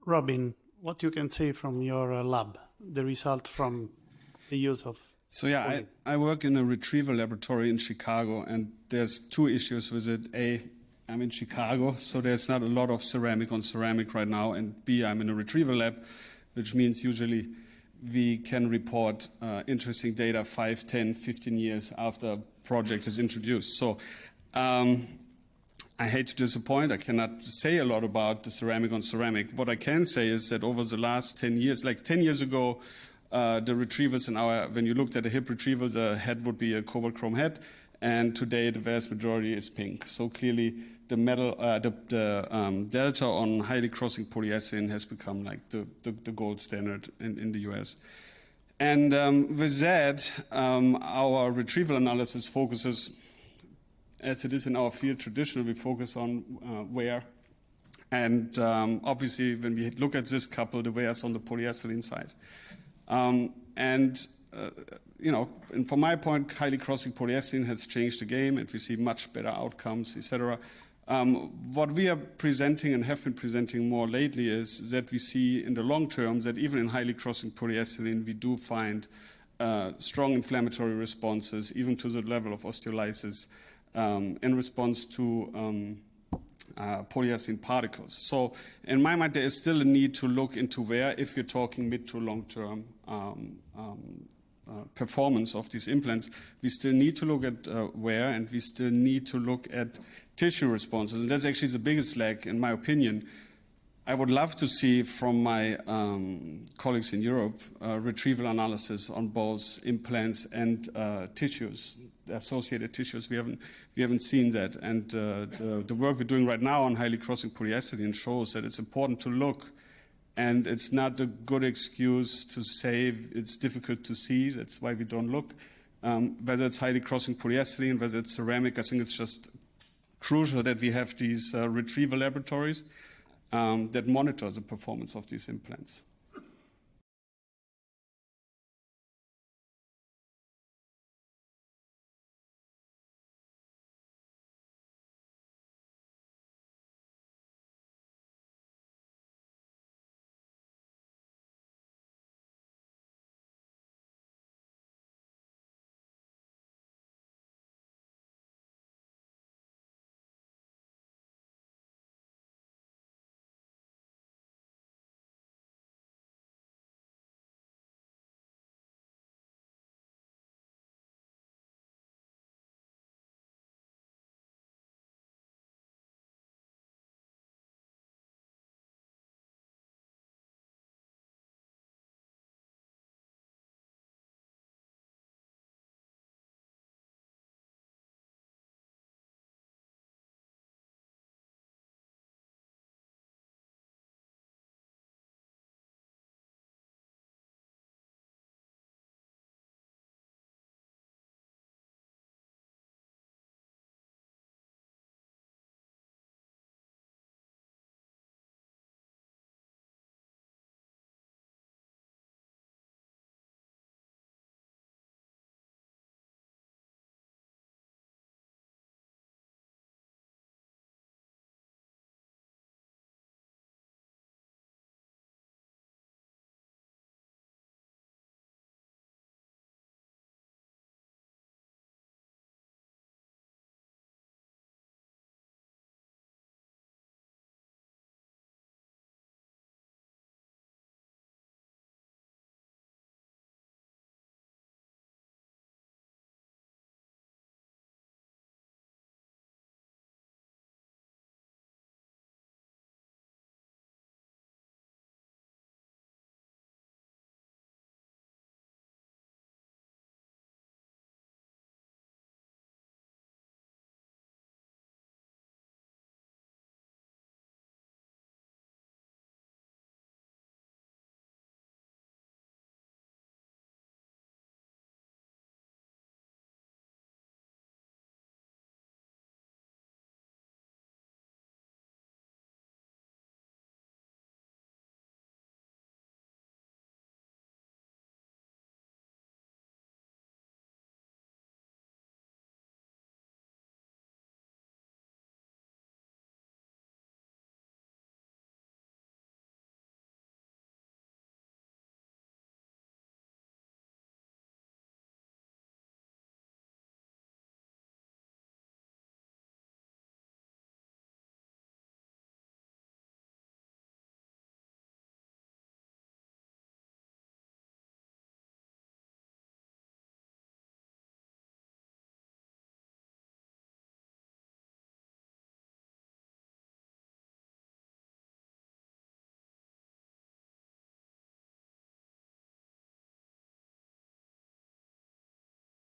Robin, what you can say from your lab, the result from the use of... So yeah, I work in a retrieval laboratory in Chicago, and there's two issues with it. A, I'm in Chicago, so there's not a lot of ceramic on ceramic right now, and B, I'm in a retrieval lab, which means usually we can report interesting data 5, 10, 15 years after a project is introduced. So I hate to disappoint, I cannot say a lot about the ceramic on ceramic. What I can say is that over the last 10 years, like 10 years ago, the retrievals when you looked at a hip retrieval, the head would be a cobalt chrome head, and today the vast majority is pink. So clearly the delta on highly crossing polyethylene has become like the gold standard in the US. And with that, our retrieval analysis focuses, as it is in our field traditionally, we focus on wear. And obviously when we look at this couple, the wear is on the polyethylene side. You know, and from my point, highly crossing polyethylene has changed the game, and we see much better outcomes, etc. What we are presenting and have been presenting more lately is that we see in the long term that even in highly crossing polyethylene, we do find strong inflammatory responses, even to the level of osteolysis, in response to polyethylene particles. So in my mind, there is still a need to look into wear if you're talking mid to long-term performance of these implants. We still need to look at wear, and we still need to look at tissue responses. And that's actually the biggest lag, in my opinion. I would love to see from my colleagues in Europe retrieval analysis on both implants and tissues, associated tissues. We haven't seen that. And the work we're doing right now on highly crossing polyethylene shows that it's important to look, and it's not a good excuse to say it's difficult to see. That's why we don't look. Whether it's highly crossing polyethylene, whether it's ceramic, I think it's just crucial that we have these retrieval laboratories that monitor the performance of these implants.